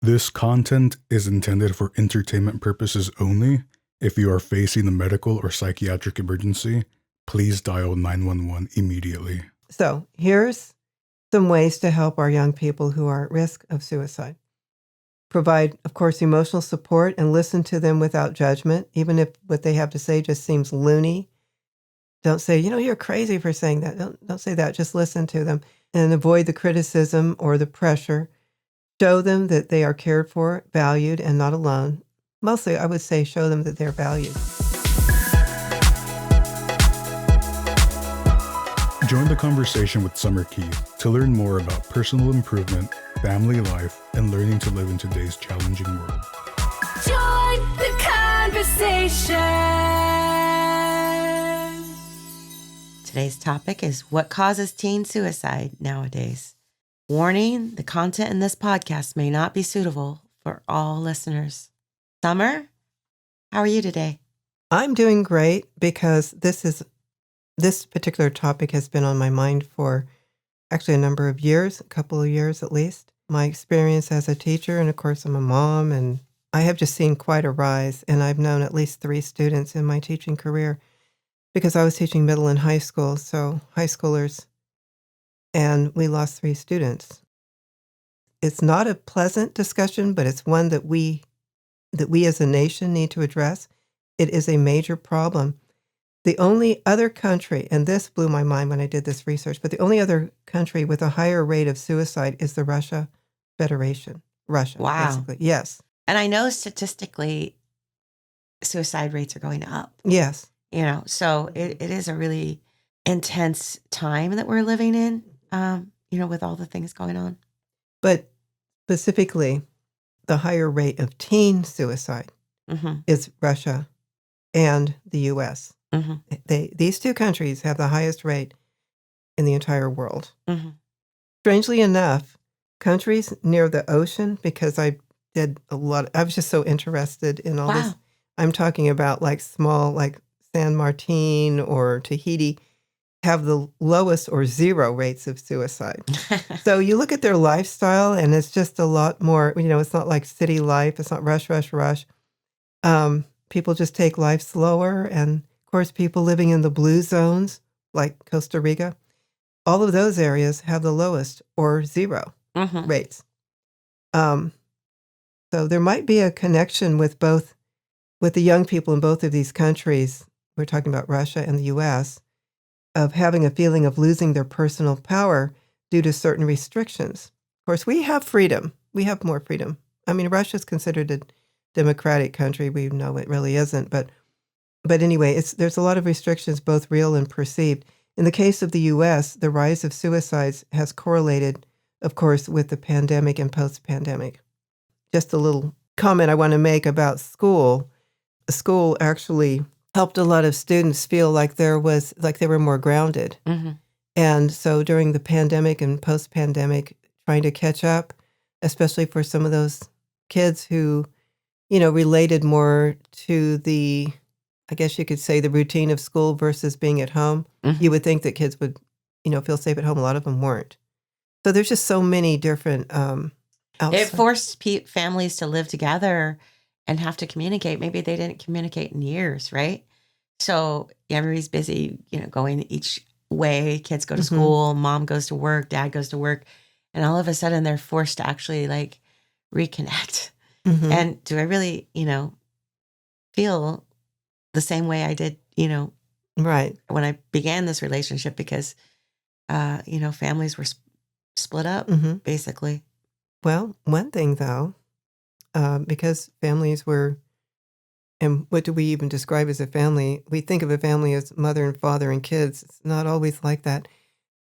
This content is intended for entertainment purposes only. If you are facing a medical or psychiatric emergency, please dial 911 immediately. So here's some ways to help our young people who are at risk of suicide. Provide, of course, emotional support and listen to them without judgment, even if what they have to say just seems loony. Don't say, you're crazy for saying that. Don't say that. Just listen to them and avoid the criticism or the pressure. Show them that they are cared for, valued, and not alone. Mostly, I would say show them that they're valued. Join the conversation with Summer Keith to learn more about personal improvement, family life, and learning to live in today's challenging world. Join the conversation. Today's topic is what causes teen suicide nowadays. Warning, the content in this podcast may not be suitable for all listeners. Summer, how are you today? I'm doing great because this particular topic has been on my mind for actually a number of years, a couple of years at least. My experience as a teacher, and of course I'm a mom, and I have just seen quite a rise, and I've known at least 3 students in my teaching career because I was teaching middle and high school, so high schoolers, and we lost 3 students. It's not a pleasant discussion, but it's one that we as a nation need to address. It is a major problem. The only other country, and this blew my mind when I did this research, but the only other country with a higher rate of suicide is the Russia Federation. Russia, Wow. basically. Yes. And I know statistically suicide rates are going up. Yes. So it is a really intense time that we're living in, with all the things going on. But specifically, the higher rate of teen suicide is Russia and the U.S. These 2 countries have the highest rate in the entire world. Strangely enough, countries near the ocean, because I was just so interested in all this. I'm talking about like small, like San Martin or Tahiti, have the lowest or 0 rates of suicide. So you look at their lifestyle and it's just a lot more, it's not like city life. It's not rush, rush, rush. People just take life slower. And of course, people living in the blue zones, like Costa Rica, all of those areas have the lowest or 0 rates. So there might be a connection with the young people in both of these countries. We're talking about Russia and the U.S., of having a feeling of losing their personal power due to certain restrictions. Of course, we have freedom. We have more freedom. I mean, Russia's considered a democratic country. We know it really isn't. But anyway, there's a lot of restrictions, both real and perceived. In the case of the U.S., the rise of suicides has correlated, of course, with the pandemic and post-pandemic. Just a little comment I want to make about school. School actually helped a lot of students feel like they were more grounded. And so during the pandemic and post-pandemic, trying to catch up, especially for some of those kids who, related more to the, I guess you could say, the routine of school versus being at home. You would think that kids would, feel safe at home. A lot of them weren't. So there's just so many different It forced families to live together and have to communicate. Maybe they didn't communicate in years, right? So everybody's busy, going each way. Kids go to school, mom goes to work, dad goes to work. And all of a sudden they're forced to actually reconnect. And do I really, feel the same way I did, right, when I began this relationship? Because, families were split up, basically. Well, one thing though, because families were, and what do we even describe as a family? We think of a family as mother and father and kids. It's not always like that.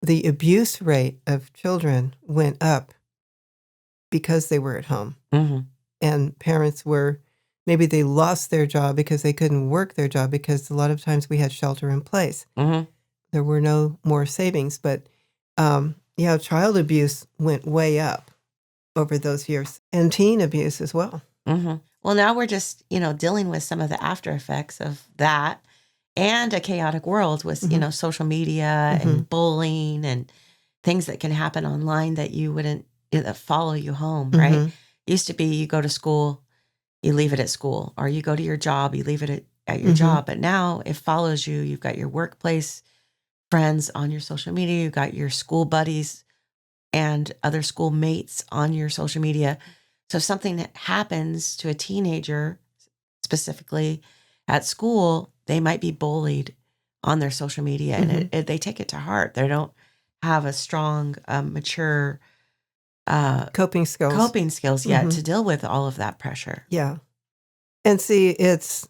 The abuse rate of children went up because they were at home. And parents maybe they lost their job because they couldn't work their job because a lot of times we had shelter in place. There were no more savings. But child abuse went way up over those years, and teen abuse as well. Well, now we're just, dealing with some of the after effects of that and a chaotic world with, social media and bullying and things that can happen online that you wouldn't, that follow you home, right? Used to be you go to school, you leave it at school, or you go to your job, you leave it at your Mhm. job. But now it follows you. You've got your workplace friends on your social media, you've got your school buddies and other school mates on your social media. So if something that happens to a teenager, specifically at school, they might be bullied on their social media, and they take it to heart. They don't have a strong, mature Coping skills. coping skills yet Mhm. to deal with all of that pressure. Yeah. And see, it's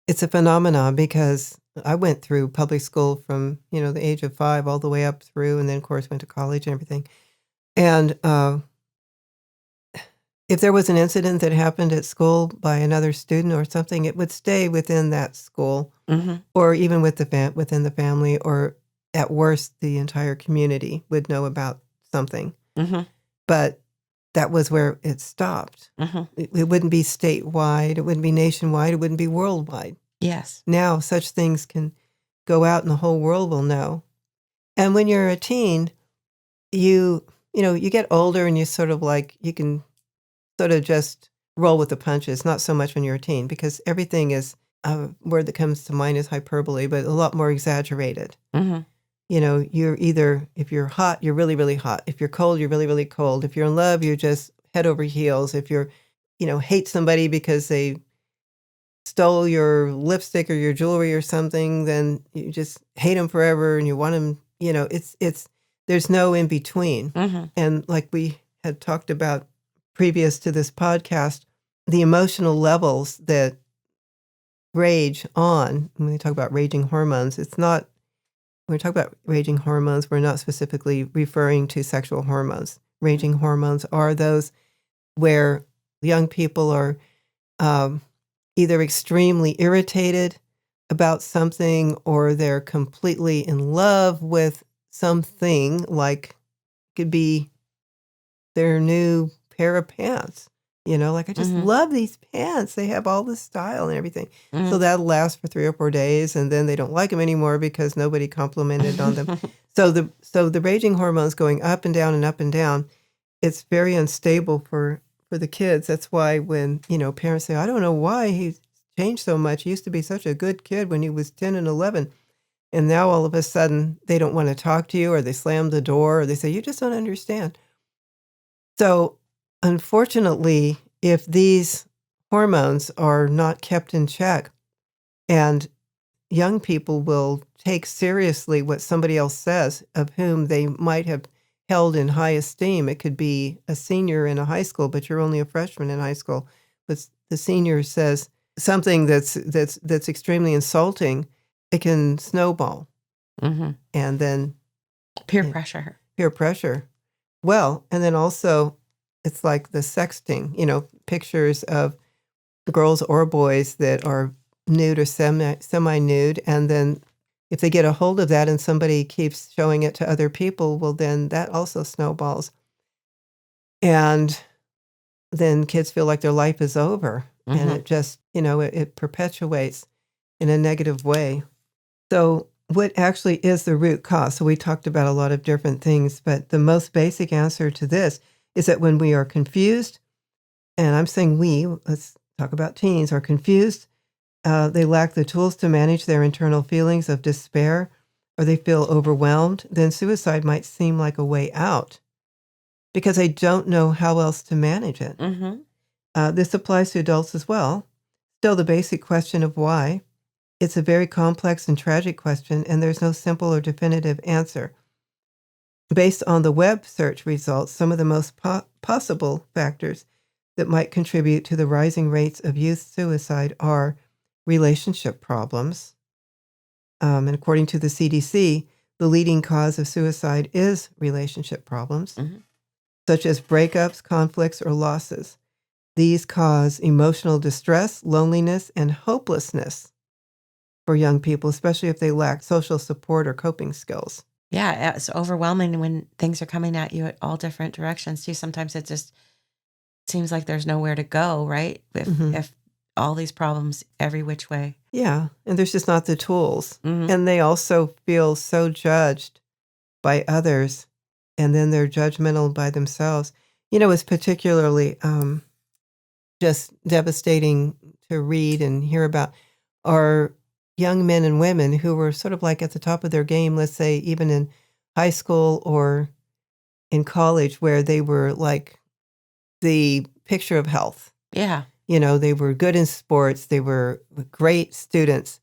a phenomenon because I went through public school from, the age of 5 all the way up through, and then, of course, went to college and everything. And if there was an incident that happened at school by another student or something, it would stay within that school Mm-hmm. or even within the family, or at worst, the entire community would know about something. Mm-hmm. But that was where it stopped. Mm-hmm. It wouldn't be statewide. It wouldn't be nationwide. It wouldn't be worldwide. Yes. Now, such things can go out and the whole world will know. And when you're a teen, you get older and you sort of you can sort of just roll with the punches, not so much when you're a teen, because everything is, a word that comes to mind is hyperbole, but a lot more exaggerated. Mm-hmm. You're either, if you're hot, you're really, really hot. If you're cold, you're really, really cold. If you're in love, you're just head over heels. If you're, hate somebody because they stole your lipstick or your jewelry or something, then you just hate them forever and you want them, there's no in between. Mm-hmm. And like we had talked about previous to this podcast, the emotional levels that rage on, when we talk about raging hormones, when we talk about raging hormones, we're not specifically referring to sexual hormones. Raging hormones are those where young people are either extremely irritated about something, or they're completely in love with something, like could be their new pair of pants. I just Mhm. love these pants. They have all this style and everything. Mhm. So that'll last for 3 or 4 days, and then they don't like them anymore because nobody complimented on them. So the raging hormones going up and down and up and down, it's very unstable for the kids. That's why when, parents say, I don't know why he's changed so much. He used to be such a good kid when he was 10 and 11. And now all of a sudden they don't want to talk to you, or they slam the door, or they say, you just don't understand. So unfortunately, if these hormones are not kept in check, and young people will take seriously what somebody else says of whom they might have held in high esteem. It could be a senior in a high school, but you're only a freshman in high school. But the senior says something that's extremely insulting. It can snowball, Mm-hmm. and then Peer Yeah. pressure. peer pressure. Well, and then also it's like the sexting, pictures of girls or boys that are nude or semi-nude, and then if they get a hold of that and somebody keeps showing it to other people, well, then that also snowballs. And then kids feel like their life is over, and Mhm. it just, it perpetuates in a negative way. So what actually is the root cause? So we talked about a lot of different things, but the most basic answer to this is that when we are confused, and I'm saying let's talk about teens, are confused, they lack the tools to manage their internal feelings of despair, or they feel overwhelmed, then suicide might seem like a way out because they don't know how else to manage it. Mm-hmm. This applies to adults as well. Still, the basic question of why. It's a very complex and tragic question, and there's no simple or definitive answer. Based on the web search results, some of the most possible factors that might contribute to the rising rates of youth suicide are relationship problems. And according to the CDC, the leading cause of suicide is relationship problems, Mhm. such as breakups, conflicts, or losses. These cause emotional distress, loneliness, and hopelessness for young people, especially if they lack social support or coping skills. Yeah, it's overwhelming when things are coming at you at all different directions too. Sometimes it just seems like there's nowhere to go, right? Mhm. If all these problems every which way. Yeah, and there's just not the tools. Mhm. And they also feel so judged by others, and then they're judgmental by themselves. It's particularly just devastating to read and hear about are young men and women who were sort of like at the top of their game, let's say even in high school or in college, where they were like the picture of health. Yeah. They were good in sports, they were great students,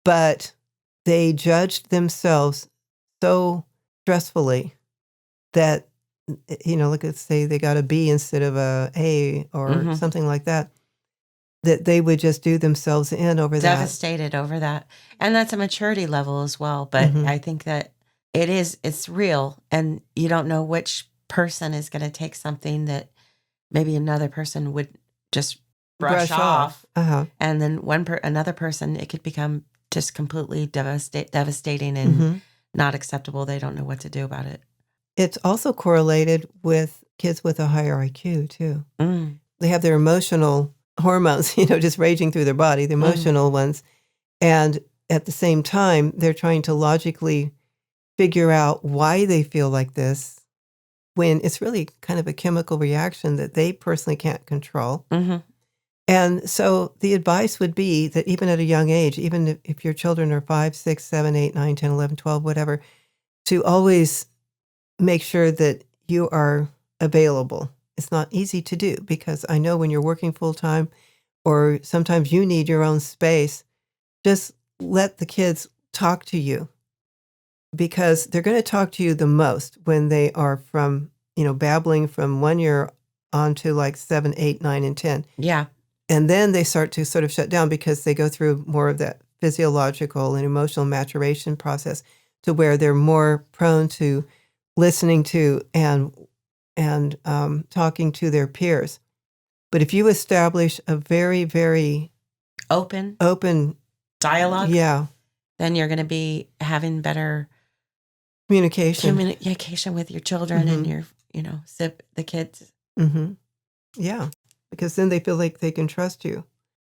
but they judged themselves so stressfully that, like let's say they got a B instead of a A or something like that, that they would just do themselves in over that. Devastated over that. And that's a maturity level as well. But I think that it's real. And you don't know which person is going to take something that maybe another person would just brush off. Uh-huh. And then another person, it could become just completely devastating and not acceptable. They don't know what to do about it. It's also correlated with kids with a higher IQ too. Mm. They have their emotional hormones, just raging through their body, the emotional ones. And at the same time, they're trying to logically figure out why they feel like this when it's really kind of a chemical reaction that they personally can't control. Mm-hmm. And so the advice would be that even at a young age, even if your children are 5, 6, 7, 8, 9, 10, 11, 12, whatever, to always make sure that you are available. It's not easy to do because I know when you're working full time or sometimes you need your own space, just let the kids talk to you because they're going to talk to you the most when they are from, babbling from 1 year on to like 7, 8, 9, and 10. Yeah. And then they start to sort of shut down because they go through more of that physiological and emotional maturation process to where they're more prone to listening to and talking to their peers. But if you establish a very, very open dialogue, then you're going to be having better communication with your children and your, the kids. Mm-hmm. Yeah, because then they feel like they can trust you.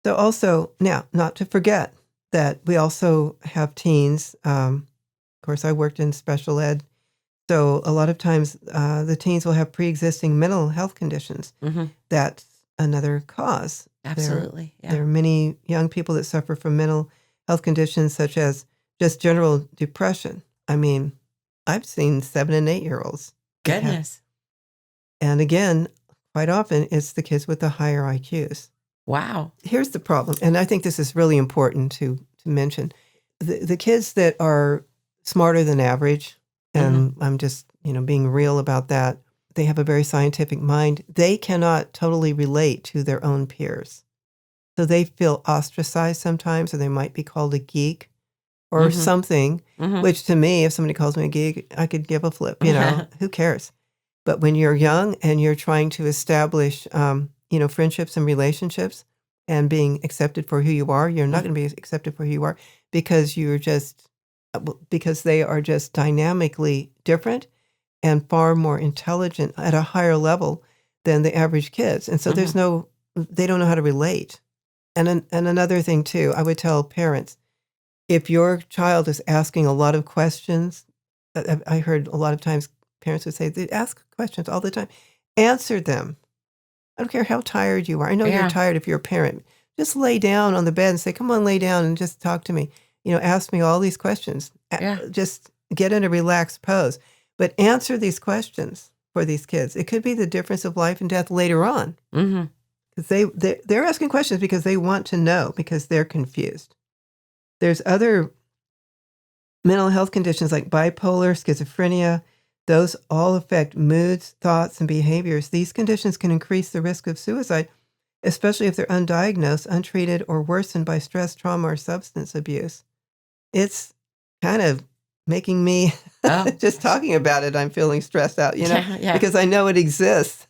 So also, now, not to forget that we also have teens. Of course, I worked in special ed. So a lot of times the teens will have pre-existing mental health conditions. Mm-hmm. That's another cause. Absolutely. There are many young people that suffer from mental health conditions such as just general depression. I mean, I've seen 7 and 8-year-olds. Goodness. And again, quite often it's the kids with the higher IQs. Wow. Here's the problem, and I think this is really important to mention. The kids that are smarter than average, and I'm just, being real about that. They have a very scientific mind. They cannot totally relate to their own peers. So they feel ostracized sometimes, or they might be called a geek or something, which to me, if somebody calls me a geek, I could give a flip, who cares? But when you're young and you're trying to establish, friendships and relationships and being accepted for who you are, you're not going to be accepted for who you are because they are just dynamically different and far more intelligent at a higher level than the average kids. And so they don't know how to relate. And another thing too, I would tell parents, if your child is asking a lot of questions, I heard a lot of times parents would say, they ask questions all the time, answer them. I don't care how tired you are. I know you're tired if you're a parent. Just lay down on the bed and say, come on, lay down and just talk to me. Ask me all these questions. Just get in a relaxed pose. But answer these questions for these kids. It could be the difference of life and death later on. Because they're asking questions because they want to know, because they're confused. There's other mental health conditions like bipolar, schizophrenia. Those all affect moods, thoughts, and behaviors. These conditions can increase the risk of suicide, especially if they're undiagnosed, untreated, or worsened by stress, trauma, or substance abuse. It's kind of making me, just talking about it, I'm feeling stressed out, because I know it exists.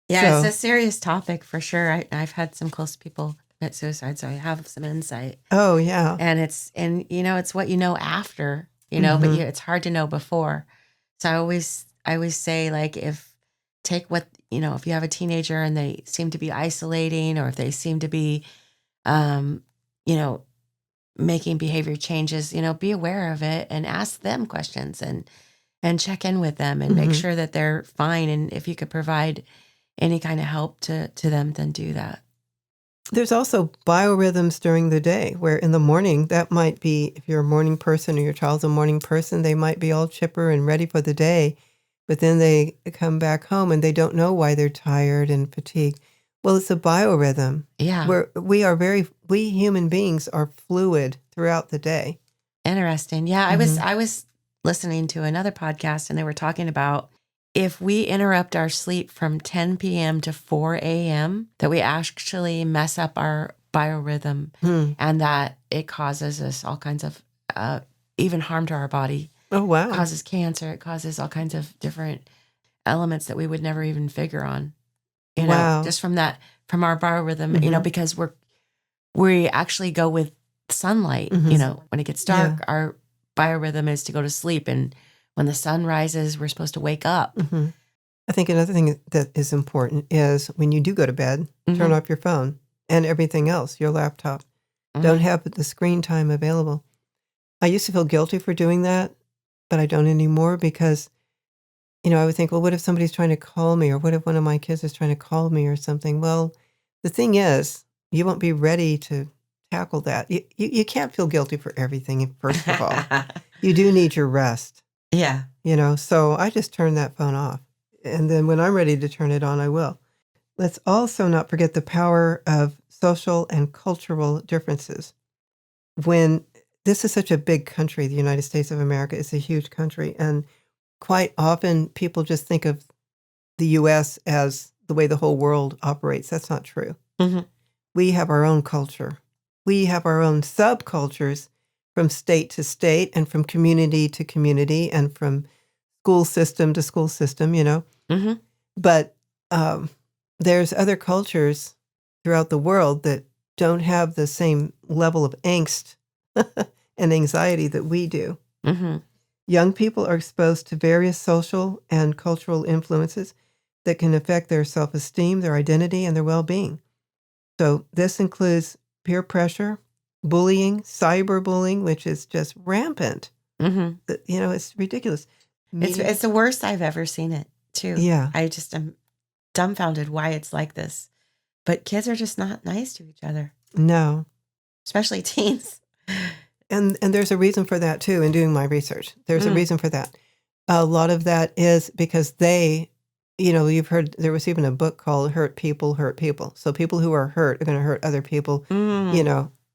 It's a serious topic for sure. I've had some close people commit suicide, so I have some insight. Oh, yeah. And it's what you know after, but it's hard to know before. So I always say, like, if you have a teenager and they seem to be isolating, or if they seem to be, making behavior changes, be aware of it and ask them questions and and check in with them and make Mhm. sure that they're fine. And if you could provide any kind of help to them, then do that. There's also biorhythms during the day where in the morning, that might be, if you're a morning person or your child's a morning person, they might be all chipper and ready for the day, but then they come back home and they don't know why they're tired and fatigued. Well, it's a biorhythm. Yeah. We human beings are fluid throughout the day. Interesting. Yeah. Mhm. I was listening to another podcast and they were talking about if we interrupt our sleep from 10 p.m. to 4 a.m., that we actually mess up our biorhythm Hmm. and that it causes us all kinds of even harm to our body. Oh, wow. It causes cancer. It causes all kinds of different elements that we would never even figure on. You know, Wow. just from our biorhythm, Mhm. because we actually go with sunlight. Mhm. When it gets dark, our biorhythm is to go to sleep. And when the sun rises, we're supposed to wake up. Mhm. I think another thing that is important is when you do go to bed, turn off your phone and everything else, your laptop. Don't have the screen time available. I used to feel guilty for doing that, but I don't anymore because, I would think, well, what if somebody's trying to call me or what if one of my kids is trying to call me or something? Well, the thing is, you won't be ready to tackle that. You can't feel guilty for everything, first of all. You do need your rest, Yeah. so I just turn that phone off. And then when I'm ready to turn it on, I will. Let's also not forget the power of social and cultural differences. When this is such a big country, the United States of America is a huge country, and quite often people just think of the U.S. as the way the whole world operates. That's not true. Mhm. We have our own culture. We have our own subcultures from state to state and from community to community and from school system to school system, Mhm. But there's other cultures throughout the world that don't have the same level of angst and anxiety that we do. Mhm. Young people are exposed to various social and cultural influences that can affect their self-esteem, their identity, and their well-being. So this includes peer pressure, bullying, cyberbullying, which is just rampant. Mhm. It's ridiculous. It's the worst I've ever seen it, too. Yeah. I just am dumbfounded why it's like this. But kids are just not nice to each other, No. especially teens. And there's a reason for that too in doing my research. There's a reason for that. A lot of that is because they, you've heard there was even a book called Hurt People, Hurt People. So people who are hurt are going to hurt other people.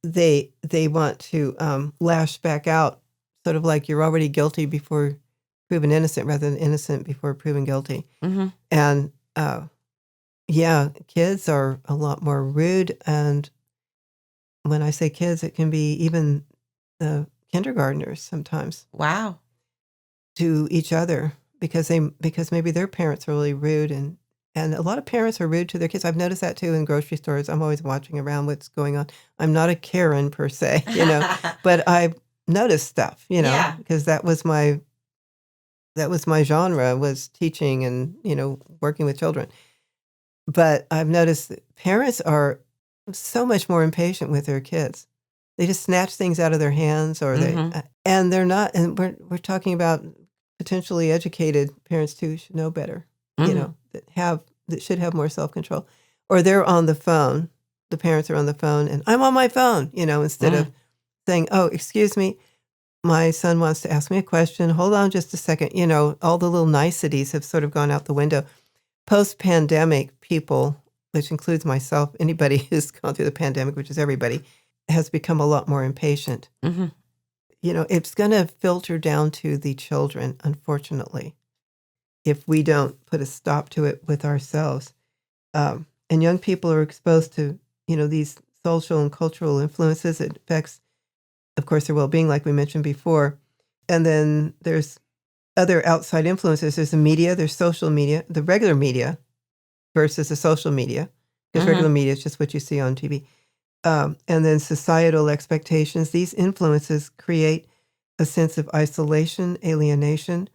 They want to lash back out, sort of like you're already guilty before proven innocent rather than innocent before proven guilty. Mhm. And kids are a lot more rude. And when I say kids, it can be even the kindergartners sometimes Wow. to each other because maybe their parents are really rude and a lot of parents are rude to their kids. I've noticed that too in grocery stores. I'm always watching around what's going on. I'm not a Karen per se, but I've noticed stuff, Yeah. because that was my genre, was teaching and, working with children. But I've noticed that parents are so much more impatient with their kids. They just snatch things out of their hands, or and they're not. And we're talking about potentially educated parents too, should know better. Mhm. That should have more self control. Or they're on the phone. The parents are on the phone, and I'm on my phone. Instead of saying, "Oh, excuse me, my son wants to ask me a question. Hold on just a second." All the little niceties have sort of gone out the window. Post-pandemic people, which includes myself, anybody who's gone through the pandemic, which is everybody, has become a lot more impatient. Mhm. It's going to filter down to the children, unfortunately, if we don't put a stop to it with ourselves. And young people are exposed to, these social and cultural influences. It affects, of course, their well-being, like we mentioned before. And then there's other outside influences. There's the media, there's social media, the regular media versus the social media, because regular media is just what you see on TV. And then societal expectations. These influences create a sense of isolation, alienation,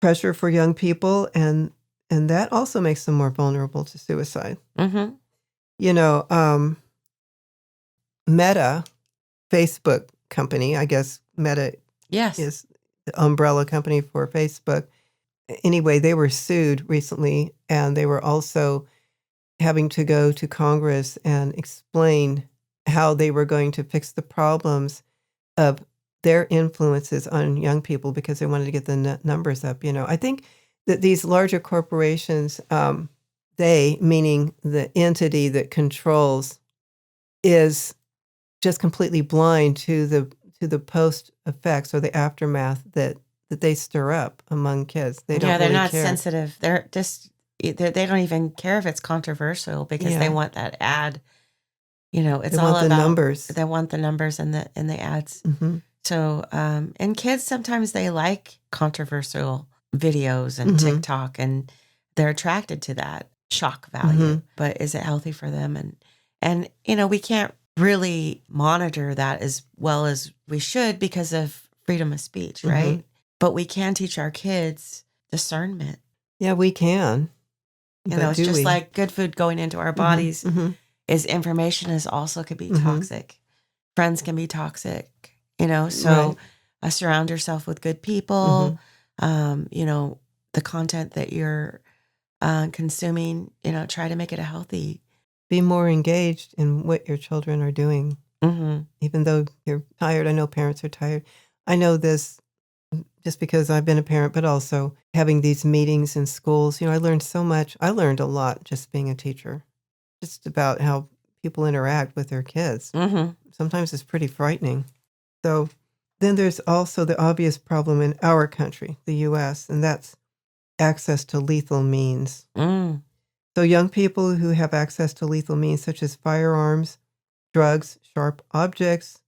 pressure for young people, and that also makes them more vulnerable to suicide. Mhm. Meta, Facebook company, I guess Meta Yes. is the umbrella company for Facebook. Anyway, they were sued recently, and they were also having to go to Congress and explain how they were going to fix the problems of their influences on young people because they wanted to get the numbers up. I think that these larger corporations, they, meaning the entity that controls, is just completely blind to the post effects or the aftermath that they stir up among kids. They don't they're really not care. sensitive. They're just they don't even care if it's controversial because they want that ad. It's They all want the about numbers. They want the numbers in the ads. Mhm. So, and kids sometimes they like controversial videos and Mhm. TikTok, and they're attracted to that shock value. Mhm. But is it healthy for them? And we can't really monitor that as well as we should because of freedom of speech, right? Mhm. But we can teach our kids discernment. Yeah, we can. But It's do just we? like good food going into our Mhm. bodies Mhm. is information is also could be Mhm. toxic. Friends can be toxic, so Right. surround yourself with good people. The content that you're consuming, try to make it a healthy. Be more engaged in what your children are doing. Mm-hmm. Even though you're tired, I know parents are tired. I know this just because I've been a parent, but also having these meetings in schools. I learned so much. I learned a lot just being a teacher, just about how people interact with their kids. Mm-hmm. Sometimes it's pretty frightening. So then there's also the obvious problem in our country, the U.S., and that's access to lethal means. Mm. So young people who have access to lethal means such as firearms, drugs, sharp objects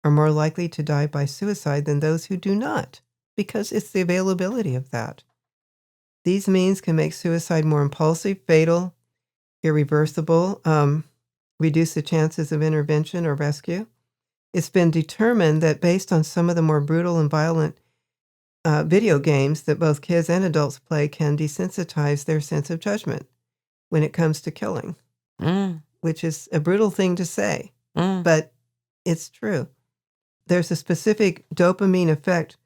are more likely to die by suicide than those who do not, because it's the availability of that. These means can make suicide more impulsive, fatal, irreversible, reduce the chances of intervention or rescue. It's been determined that based on some of the more brutal and violent video games that both kids and adults play can desensitize their sense of judgment when it comes to killing, which is a brutal thing to say, but it's true. There's a specific dopamine effect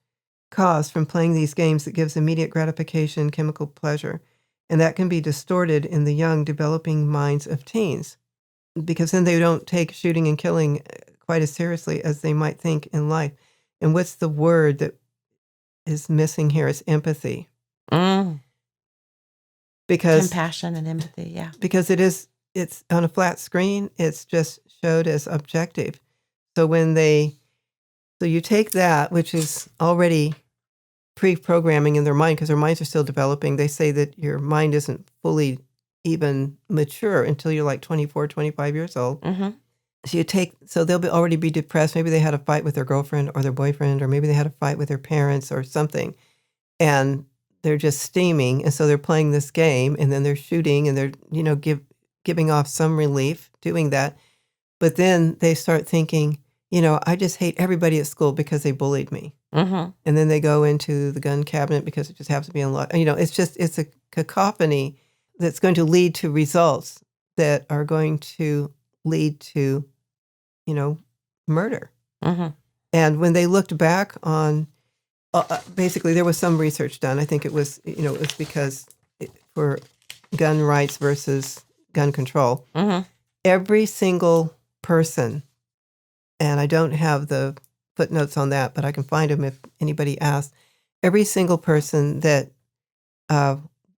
caused from playing these games that gives immediate gratification, chemical pleasure, and that can be distorted in the young, developing minds of teens because then they don't take shooting and killing quite as seriously as they might think in life. And what's the word that is missing here? It's empathy. Because compassion and empathy, yeah. Because it's on a flat screen, it's just showed as objective. So so you take that, which is already pre-programming in their mind, because their minds are still developing. They say that your mind isn't fully even mature until you're like 24, 25 years old. Mm-hmm. So they'll already be depressed. Maybe they had a fight with their girlfriend or their boyfriend, or maybe they had a fight with their parents or something. And they're just steaming. And so they're playing this game, and then they're shooting, and they're, giving off some relief doing that. But then they start thinking, I just hate everybody at school because they bullied me. Mm-hmm. And then they go into the gun cabinet because it just happens to be unlocked. It's a cacophony that's going to lead to results that are going to lead to, murder. Mm-hmm. And when they looked back on, basically there was some research done. I think it was, it was because for gun rights versus gun control, every single person, and I don't have the footnotes on that, but I can find them if anybody asks, every single person that,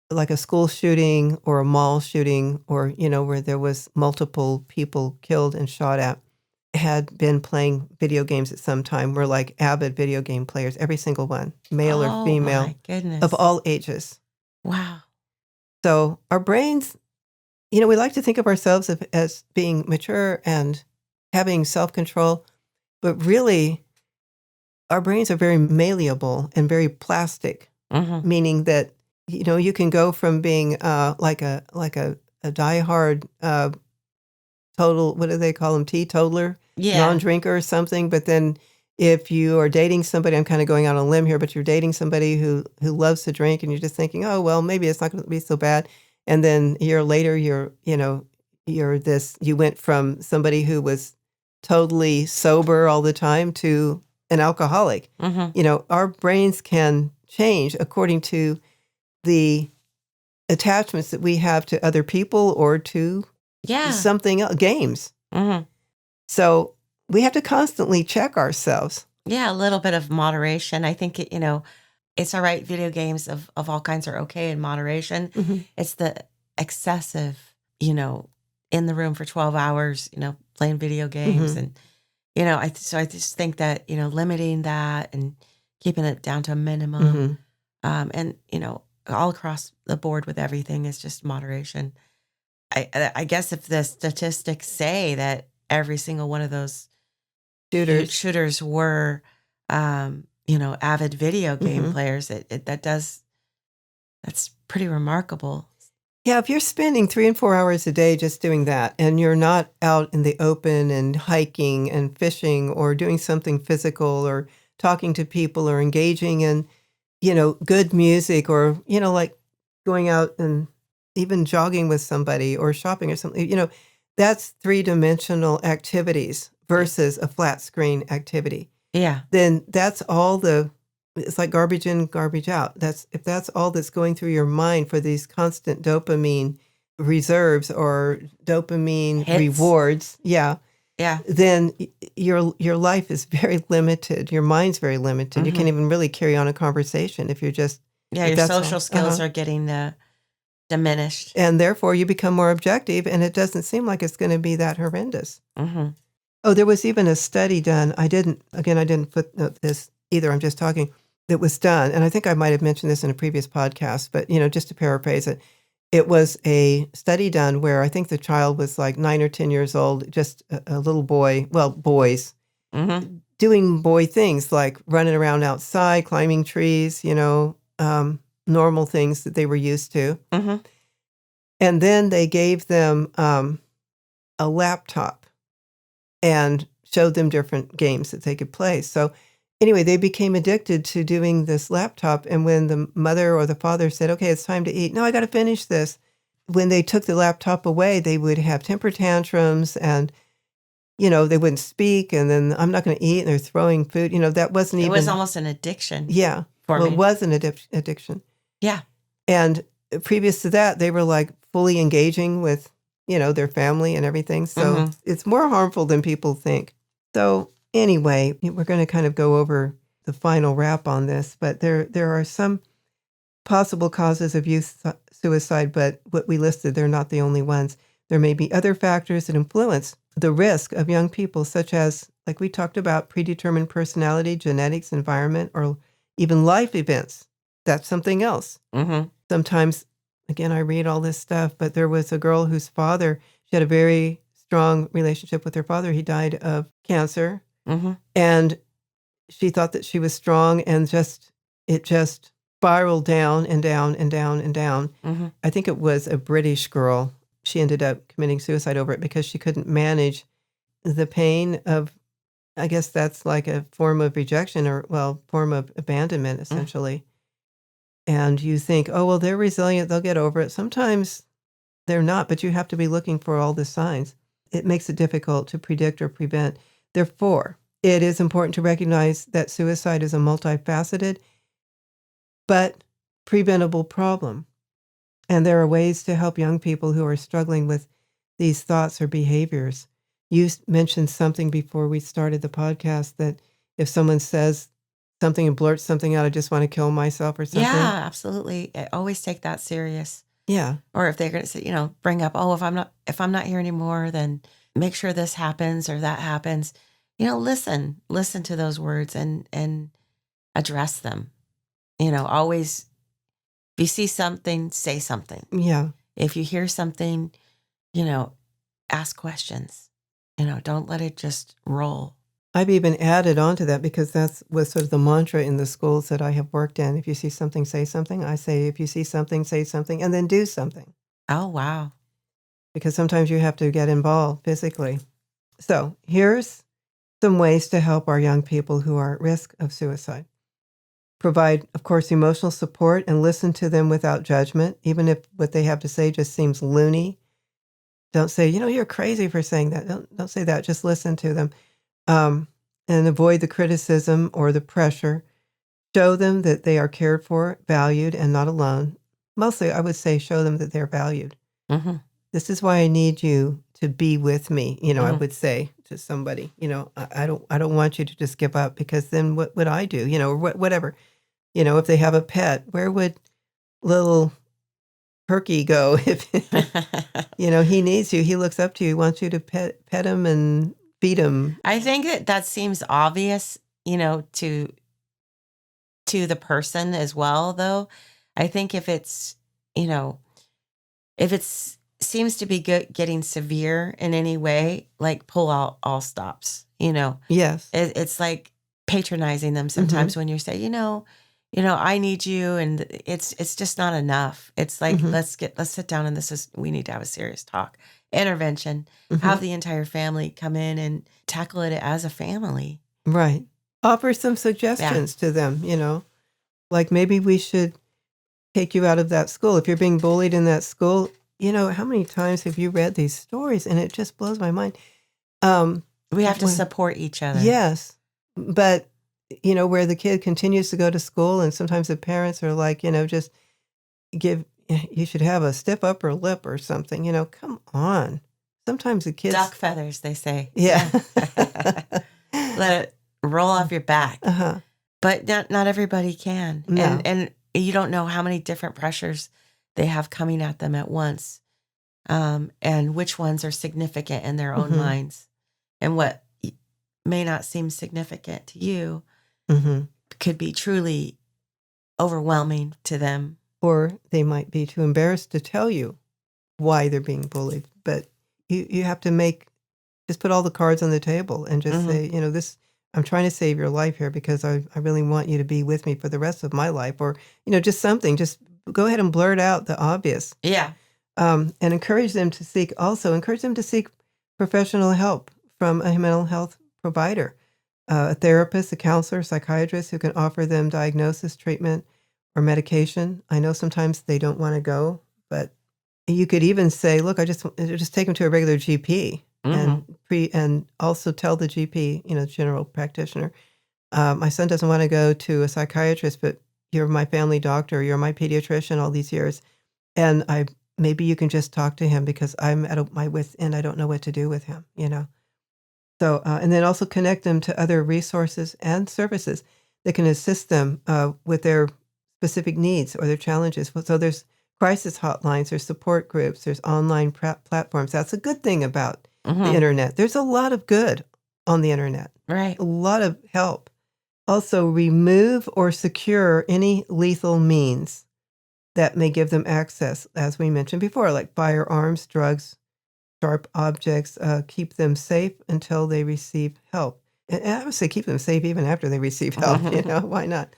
like a school shooting or a mall shooting or, where there was multiple people killed and shot at, had been playing video games at some time, were like avid video game players, every single one, male or female, my goodness. of all ages. Wow. So our brains, we like to think of ourselves as being mature and having self-control, but really our brains are very malleable and very plastic, meaning that, you can go from being like a diehard total, what do they call them, teetotaler, non-drinker or something, but then if you are dating somebody, I'm kind of going out on a limb here, but you're dating somebody who loves to drink and you're just thinking, oh, well, maybe it's not going to be so bad. And then a year later, you went from somebody who was totally sober all the time to an alcoholic. Our brains can change according to the attachments that we have to other people or to something else, games. So we have to constantly check ourselves. Yeah, a little bit of moderation. I think, it's all right. Video games of all kinds are okay in moderation. It's the excessive, in the room for 12 hours, playing video games. And, I just think that, limiting that and keeping it down to a minimum and, all across the board with everything is just moderation. I guess if the statistics say that every single one of those shooters were, avid video game players, that's pretty remarkable. Yeah, if you're spending 3 and 4 hours a day just doing that, and you're not out in the open and hiking and fishing or doing something physical or talking to people or engaging in, good music or, like going out and even jogging with somebody or shopping or something, that's 3-dimensional activities versus a flat screen activity. Yeah. Then that's all it's like garbage in, garbage out. If that's all that's going through your mind for these constant dopamine reserves or dopamine hits. Rewards. Yeah. Yeah. Then your life is very limited. Your mind's very limited. You can't even really carry on a conversation if you're just... Yeah, your social skills are getting diminished. And therefore you become more objective, and it doesn't seem like it's going to be that horrendous. Oh, there was even a study done. I didn't footnote this either. I'm just talking. That was done. And I think I might have mentioned this in a previous podcast, but, just to paraphrase it, it was a study done where I think the child was like 9 or 10 years old, just a little boy, well, boys, doing boy things like running around outside, climbing trees, normal things that they were used to. And then they gave them a laptop and showed them different games that they could play. So anyway, they became addicted to doing this laptop. And when the mother or the father said, okay, it's time to eat. No, I got to finish this. When they took the laptop away, they would have temper tantrums and, they wouldn't speak. And then I'm not going to eat. And they're throwing food. That wasn't even... It was almost an addiction. Yeah. Me. It was an addiction. Yeah. And previous to that, they were like fully engaging with, their family and everything. So it's more harmful than people think. So anyway, we're going to kind of go over the final wrap on this, but there are some possible causes of youth suicide, but what we listed, they're not the only ones. There may be other factors that influence the risk of young people, such as, like we talked about, predetermined personality, genetics, environment, or even life events. That's something else. Sometimes, again, I read all this stuff, but there was a girl whose father, she had a very strong relationship with her father. He died of cancer. And she thought that she was strong, and it just spiraled down and down and down and down. I think it was a British girl. She ended up committing suicide over it because she couldn't manage the pain of, I guess that's like a form of rejection or, form of abandonment, essentially. And you think, oh, well, they're resilient. They'll get over it. Sometimes they're not, but you have to be looking for all the signs. It makes it difficult to predict or prevent. Therefore, it is important to recognize that suicide is a multifaceted but preventable problem. And there are ways to help young people who are struggling with these thoughts or behaviors. You mentioned something before we started the podcast that if someone says something and blurts something out, I just want to kill myself or something. Yeah, absolutely. I always take that serious. Yeah. Or if they're going to say, bring up, oh, if I'm not here anymore, then make sure this happens or that happens. Listen to those words and address them. Always, if you see something, say something. Yeah. If you hear something, ask questions. Don't let it just roll. I've even added on to that because that was sort of the mantra in the schools that I have worked in. If you see something, say something. I say, if you see something, say something, and then do something. Oh, wow. Because sometimes you have to get involved physically. So here's some ways to help our young people who are at risk of suicide. Provide, of course, emotional support and listen to them without judgment, even if what they have to say just seems loony. Don't say, you're crazy for saying that. Don't say that. Just listen to them. and avoid the criticism or the pressure. Show them that they are cared for, valued, and not alone. Mostly, I would say show them that they're valued. Mm-hmm. This is why I need you to be with me. I Mm-hmm. would say to somebody, I don't want you to just give up, because then what would I do? Or whatever. If they have a pet, where would little Perky go if he needs you? He looks up to you, wants you to pet him and feed him. I think that seems obvious, to the person as well, though. I think if it's, seems to be getting severe in any way, like pull out all stops, Yes. It's like patronizing them sometimes when you say, I need you, and it's just not enough. It's like, let's sit down, and we need to have a serious talk, intervention, have the entire family come in and tackle it as a family. Right. Offer some suggestions to them, like maybe we should take you out of that school. If you're being bullied in that school, how many times have you read these stories? And it just blows my mind. We have to support each other. Yes. But, where the kid continues to go to school, and sometimes the parents are like, just you should have a stiff upper lip or something, come on. Sometimes the kids. Duck feathers, they say. Yeah. Let it roll off your back. Uh-huh. But not everybody can. No. And you don't know how many different pressures they have coming at them at once, and which ones are significant in their own minds, and what may not seem significant to you could be truly overwhelming to them. Or they might be too embarrassed to tell you why they're being bullied. But you have to just put all the cards on the table and just say, I'm trying to save your life here, because I really want you to be with me for the rest of my life. Or, just something, just go ahead and blurt out the obvious. Yeah. And encourage them to seek professional help from a mental health provider, a therapist, a counselor, psychiatrist who can offer them diagnosis, treatment, or medication. I know sometimes they don't want to go, but you could even say, look, I just take them to a regular GP and also tell the GP, general practitioner, my son doesn't want to go to a psychiatrist, but you're my family doctor, you're my pediatrician all these years, and maybe you can just talk to him, because I'm at my wit's end. I don't know what to do with him, So, and then also connect them to other resources and services that can assist them with their specific needs or their challenges. So there's crisis hotlines, there's support groups, there's online platforms. That's a good thing about the internet. There's a lot of good on the internet. Right. A lot of help. Also, remove or secure any lethal means that may give them access, as we mentioned before, like firearms, drugs, sharp objects. Keep them safe until they receive help. And I would say keep them safe even after they receive help. Why not?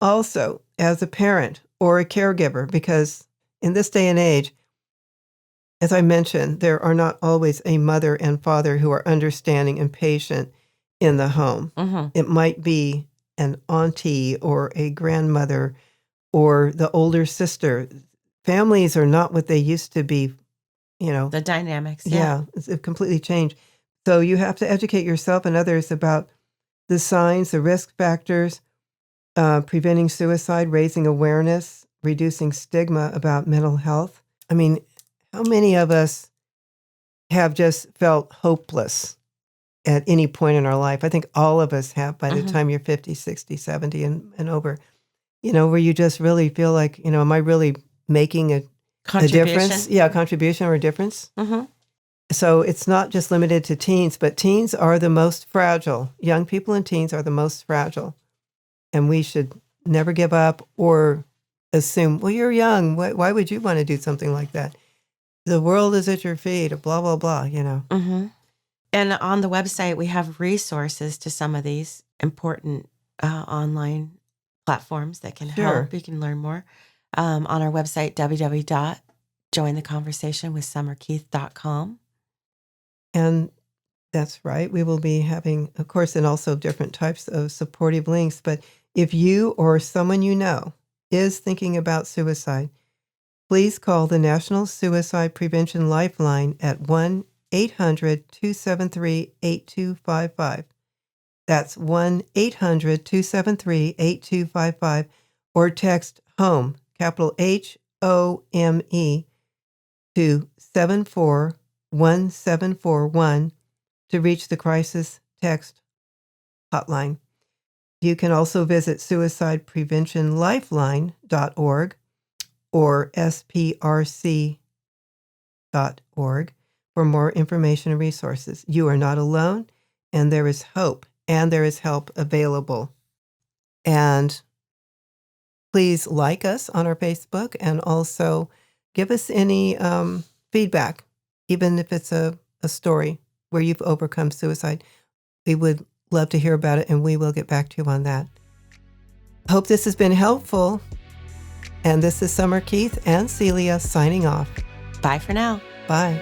Also, as a parent or a caregiver, because in this day and age, as I mentioned, there are not always a mother and father who are understanding and patient in the home. It might be an auntie or a grandmother or the older sister. Families are not what they used to be, The dynamics. Yeah, it's completely changed. So you have to educate yourself and others about the signs, the risk factors, preventing suicide, raising awareness, reducing stigma about mental health. I mean, how many of us have just felt hopeless at any point in our life? I think all of us have by the time you're 50, 60, 70 and over, where you just really feel like, am I really making a difference? Yeah, a contribution or a difference. So it's not just limited to teens, but teens are the most fragile. Young people and teens are the most fragile. And we should never give up or assume, well, you're young. Why would you want to do something like that? The world is at your feet, blah, blah, blah, And on the website, we have resources to some of these important online platforms that can help. You can learn more on our website, www.jointheconversationwithsummerkeith.com. And that's right. We will be having, of course, and also different types of supportive links. But if you or someone you know is thinking about suicide, please call the National Suicide Prevention Lifeline at 1-800-273-8255. That's 1-800-273-8255, or text HOME, capital HOME, to 741741 to reach the crisis text hotline. You can also visit suicidepreventionlifeline.org or sprc.org for more information and resources. You are not alone, and there is hope, and there is help available. And please like us on our Facebook, and also give us any feedback, even if it's a story where you've overcome suicide. We would love to hear about it, and we will get back to you on that. Hope this has been helpful. And this is Summer Keith and Celia signing off. Bye for now. Bye.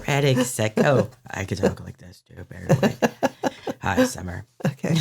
Ready, set, go. I could talk like this too, bear away. Hi, Summer. Okay.